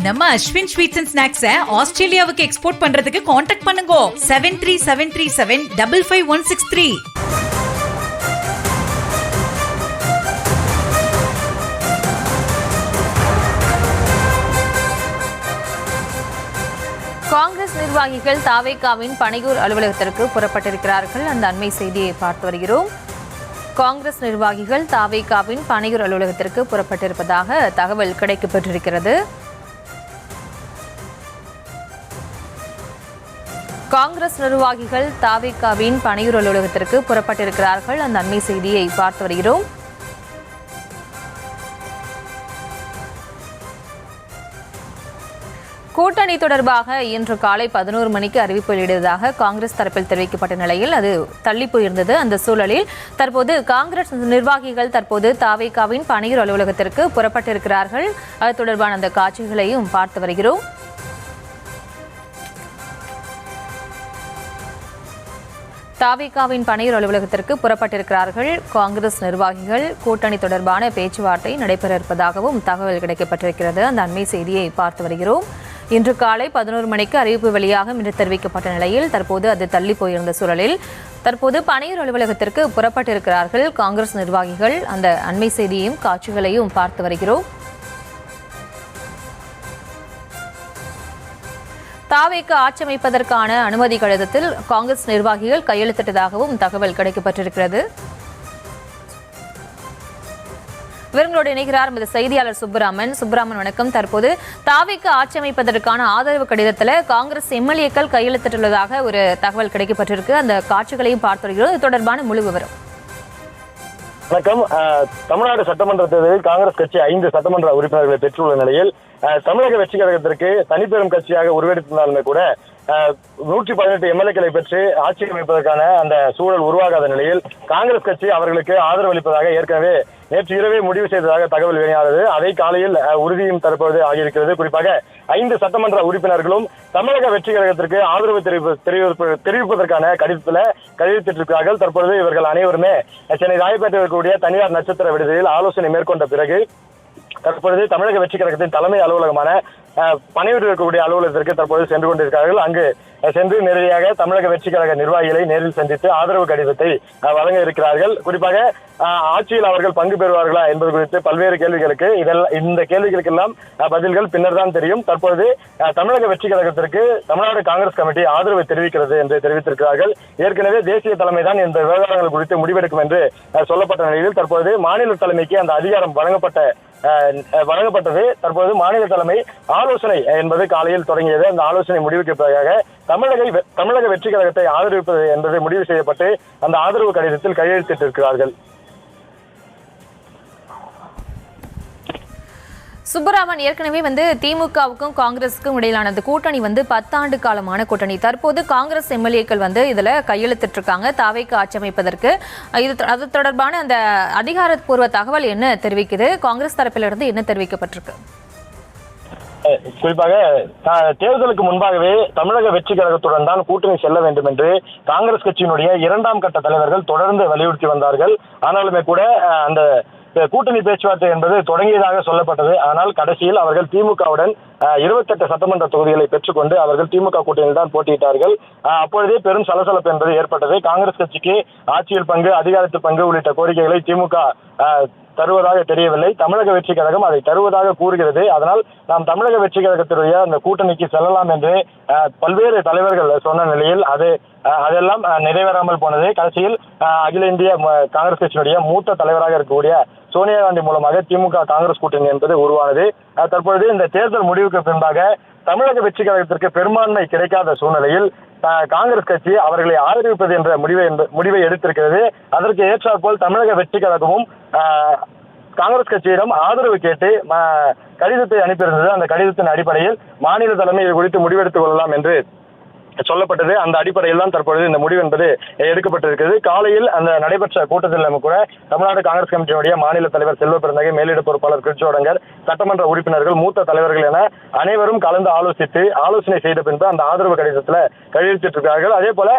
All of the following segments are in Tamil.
நம்ம அஸ்வின் ஸ்வீட்ஸ் அண்ட் ஸ்நாக்ஸை ஆஸ்திரேலியாவுக்கு எக்ஸ்போர்ட் பண்றதுக்கு காண்டாக்ட் பண்ணுங்க 7373755163. காங்கிரஸ் நிர்வாகிகள் தாவேகாவின் பனையூர் அலுவலகத்திற்கு புறப்பட்டிருக்கிறார்கள். அந்த அண்மை செய்தியை பார்த்து வருகிறோம். காங்கிரஸ் நிர்வாகிகள் தாவேகாவின் பனையூர் அலுவலகத்திற்கு புறப்பட்டிருப்பதாக தகவல் கிடைக்கப்பெற்றிருக்கிறது. காங்கிரஸ் நிர்வாகிகள் தாவேகாவின் பனையூர் அலுவலகத்திற்கு புறப்பட்டிருக்கிறார்கள். அந்த அண்மை செய்தியை பார்த்து வருகிறோம். கூட்டணி தொடர்பாக இன்று காலை 11 மணிக்கு அறிவிப்பு வெளியிடுவதாக காங்கிரஸ் தரப்பில் தெரிவிக்கப்பட்ட நிலையில் அது தள்ளி போயிருந்தது. அந்த சூழலில் தற்போது காங்கிரஸ் நிர்வாகிகள் தற்போது தாவேகாவின் பனையூர் அலுவலகத்திற்கு புறப்பட்டிருக்கிறார்கள். அது தொடர்பான அந்த காட்சிகளையும் பார்த்து வருகிறோம். தாவேகாவின் பனையூர் அலுவலகத்திற்கு புறப்பட்டிருக்கிறார்கள் காங்கிரஸ் நிர்வாகிகள். கூட்டணி தொடர்பான பேச்சுவார்த்தை நடைபெற இருப்பதாகவும் தகவல் கிடைக்கப்பட்டிருக்கிறது. அந்த அண்மை செய்தியை பார்த்து வருகிறோம். இன்று காலை 11 மணிக்கு அறிவிப்பு வெளியாகும் என்று தெரிவிக்கப்பட்ட நிலையில் தற்போது அது தள்ளி போயிருந்த சூழலில் தற்போது பனையூர் அலுவலகத்திற்கு புறப்பட்டிருக்கிறார்கள் காங்கிரஸ் நிர்வாகிகள். அந்த அண்மை செய்தியையும் காட்சிகளையும் பார்த்து வருகிறோம். தாவேக்கு ஆட்சி அமைப்பதற்கான அனுமதி கடிதத்தில் காங்கிரஸ் நிர்வாகிகள் கையெழுத்திட்டதாகவும் தகவல் கிடைக்கப்பட்டிருக்கிறது. இவர்களோடு இணைகிறார் இந்த செய்தியாளர் சுப்பராமன். வணக்கம். தற்போது தாவேக்கு ஆட்சி அமைப்பதற்கான ஆதரவு கடிதத்தில் காங்கிரஸ் எம்எல்ஏக்கள் கையெழுத்திட்டுள்ளதாக ஒரு தகவல் கிடைக்கப்பட்டிருக்கு. அந்த காட்சிகளையும் பார்த்து வருகிறோம். இது தொடர்பான முழு விவரம். வணக்கம். தமிழ்நாடு சட்டமன்ற தேர்தலில் காங்கிரஸ் கட்சி 5 சட்டமன்ற உறுப்பினர்களை பெற்றுள்ள நிலையில் தமிழக வெற்றி கழகத்திற்கு தனிப்பெரும் கட்சியாக உருவெடுத்திருந்தாலுமே கூட 118 எம்எல்ஏக்களை பெற்று ஆட்சி அமைப்பதற்கான அந்த சூழல் உருவாகாத நிலையில் காங்கிரஸ் கட்சி அவர்களுக்கு ஆதரவு அளிப்பதாக ஏற்கனவே நேற்று இரவே முடிவு செய்ததாக தகவல் வெளியானது. அதை காலையில் உறுதியும் தரப்பது ஆகியிருக்கிறது. குறிப்பாக 5 சட்டமன்ற உறுப்பினர்களும் தமிழக வெற்றி கழகத்திற்கு ஆதரவு தெரிவிப்பதற்கான கடிதத்தில் கையெழுத்திட்டிருக்கிறார்கள். தற்பொழுது இவர்கள் அனைவருமே சென்னை ராயப்பேட்டையில் இருக்கக்கூடிய தனியார் நட்சத்திர விடுதியில் ஆலோசனை மேற்கொண்ட பிறகு தற்பொழுது தமிழக வெற்றி கழகத்தின் தலைமை அலுவலகமான பனையூரில் இருக்கக்கூடிய அலுவலகத்திற்கு தற்போது சென்று கொண்டிருக்கிறார்கள். அங்கு சென்று நேரடியாக தமிழக வெற்றி கழக நிர்வாகிகளை நேரில் சந்தித்து ஆதரவு கடிதத்தை வழங்க இருக்கிறார்கள். குறிப்பாக ஆட்சியில் அவர்கள் பங்கு பெறுவார்களா என்பது குறித்து பல்வேறு கேள்விகளுக்கு இந்த கேள்விகளுக்கெல்லாம் பதில்கள் பின்னர் தான் தெரியும். தற்பொழுது தமிழக வெற்றி கழகத்திற்கு தமிழ்நாடு காங்கிரஸ் கமிட்டி ஆதரவு தெரிவிக்கிறது என்று தெரிவித்திருக்கிறார்கள். ஏற்கனவே தேசிய தலைமை தான் இந்த விவகாரங்கள் குறித்து முடிவெடுக்கும் என்று சொல்லப்பட்ட நிலையில் தற்போது மாநில தலைமைக்கு அந்த அதிகாரம் வழங்கப்பட்டது. தற்போது மாநில தலைமை ஆலோசனை என்பது காலையில் தொடங்கியது. அந்த ஆலோசனை முடிவுக்கு பிறகாக தமிழக வெற்றி கழகத்தை ஆதரிப்பது என்பது முடிவு செய்யப்பட்டு அந்த ஆதரவு கடிதத்தில் கையெழுத்திட்டிருக்கிறார்கள். சுப்பராமன், ஏற்கனவே திமுகவுக்கும் காங்கிரஸுக்கும் இடையிலான கூட்டணி 10 ஆண்டு காலமான கூட்டணி. தற்போது காங்கிரஸ் எம்எல்ஏக்கள் இதுல கையெழுத்திட்டு இருக்காங்க தாவேக்கு ஆட்சி அமைப்பதற்கு. அது தொடர்பான அந்த அதிகாரப்பூர்வ தகவல் என்ன தெரிவிக்குது? காங்கிரஸ் தரப்பிலிருந்து என்ன தெரிவிக்கப்பட்டிருக்கு? குறிப்பாக தேர்தலுக்கு முன்பாகவே தமிழக வெற்றி கழகத்துடன் தான் கூட்டணி செல்ல வேண்டும் என்று காங்கிரஸ் கட்சியினுடைய 2ஆம் கட்ட தலைவர்கள் தொடர்ந்து வலியுறுத்தி வந்தார்கள். ஆனாலுமே கூட அந்த கூட்டணி பேச்சுவார்த்தை என்பது தொடங்கியதாக சொல்லப்பட்டது. ஆனால் கடைசியில் அவர்கள் திமுகவுடன் 28 சட்டமன்ற தொகுதிகளை பெற்றுக்கொண்டு அவர்கள் திமுக கூட்டணியில் தான் போட்டியிட்டார்கள். அப்பொழுதே பெரும் சலசலப்பு என்பது ஏற்பட்டது. காங்கிரஸ் கட்சிக்கு ஆட்சியில் பங்கு, அதிகாரத்தில் பங்கு உள்ளிட்ட கோரிக்கைகளை திமுக தருவதாக தெரியவில்லை. தமிழக வெற்றி கழகம் அதை தருவதாக கூறுகிறது. அதனால் நாம் தமிழக வெற்றி கழகத்தினுடைய அந்த கூட்டணிக்கு செல்லலாம் என்று பல்வேறு தலைவர்கள் சொன்ன நிலையில் அதெல்லாம் நிறைவேறாமல் போனது. கடைசியில் அகில இந்திய காங்கிரஸ் கட்சியினுடைய மூத்த தலைவராக இருக்கக்கூடிய சோனியா காந்தி மூலமாக திமுக காங்கிரஸ் கூட்டணி என்பது உருவானது. தற்பொழுது இந்த தேர்தல் முடிவுக்கு பின்பாக தமிழக வெற்றி கழகத்திற்கு பெரும்பான்மை கிடைக்காத சூழ்நிலையில் காங்கிரஸ் கட்சி அவர்களை ஆதரிப்பது என்ற முடிவை எடுத்திருக்கிறது. அதற்கு ஏற்றாற்போல் தமிழக வெற்றி கழகமும் காங்கிரஸ் கட்சியிடம் ஆதரவு கேட்டு கடிதத்தை அனுப்பியிருந்தது. அந்த கடிதத்தின் அடிப்படையில் மாநில தலைமை இது குறித்து முடிவெடுத்துக் கொள்ளலாம் என்று சொல்லப்பட்டது. அந்த அடிப்படையில் தான் தற்பொழுது இந்த முடிவு என்பது எடுக்கப்பட்டிருக்கிறது. காலையில் அந்த நடைபெற்ற கூட்டத்தில் கூட தமிழ்நாடு காங்கிரஸ் கமிட்டியினுடைய மாநில தலைவர் செல்வ பெருந்தகை, மேலிட பொறுப்பாளர் கிருச்சோடங்கர், சட்டமன்ற உறுப்பினர்கள், மூத்த தலைவர்கள் என அனைவரும் கலந்து ஆலோசனை செய்த பின்பு அந்த ஆதரவு கடிதத்தில் கையெழுத்திட்டிருக்கிறார்கள். அதே போல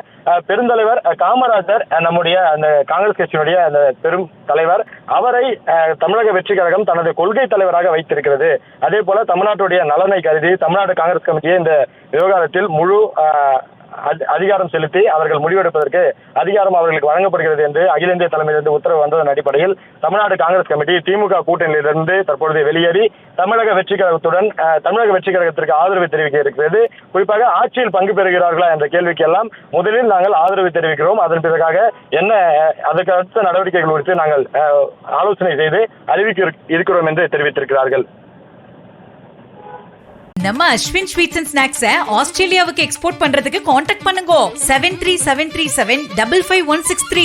பெருந்தலைவர் காமராஜர் நம்முடைய அந்த காங்கிரஸ் கட்சியினுடைய அந்த தலைவர். அவரை தமிழக வெற்றி கழகம் தனது கொள்கை தலைவராக வைத்திருக்கிறது. அதே போல தமிழ்நாட்டுடைய நலனை கருதி தமிழ்நாடு காங்கிரஸ் கமிட்டியை இந்த விவகாரத்தில் முழு அதிகாரம் செலுத்தி அவர்கள் முடிவெடுப்பதற்கு அதிகாரம் அவர்களுக்கு வழங்கப்படுகிறது என்று அகில இந்திய தலைமையிலிருந்து உத்தரவு வந்ததன் அடிப்படையில் தமிழ்நாடு காங்கிரஸ் கமிட்டி திமுக கூட்டணியிலிருந்து தற்பொழுது வெளியேறி தமிழக வெற்றி கழகத்திற்கு ஆதரவு தெரிவிக்க இருக்கிறது. குறிப்பாக ஆட்சியில் பங்கு பெறுகிறார்களா என்ற கேள்விக்கு எல்லாம் முதலில் நாங்கள் ஆதரவு தெரிவிக்கிறோம். அதன் பிறகாக என்ன அதற்கு அடுத்த நடவடிக்கைகள் குறித்து நாங்கள் ஆலோசனை செய்து அறிவிக்க இருக்கிறோம் என்று தெரிவித்திருக்கிறார்கள். நம்ம அஸ்வின் ஸ்வீட்ஸ் அண்ட் ஸ்நாக்ஸை ஆஸ்திரேலியாவுக்கு எக்ஸ்போர்ட் பண்றதுக்கு கான்டாக்ட் பண்ணுங்க 7373755163.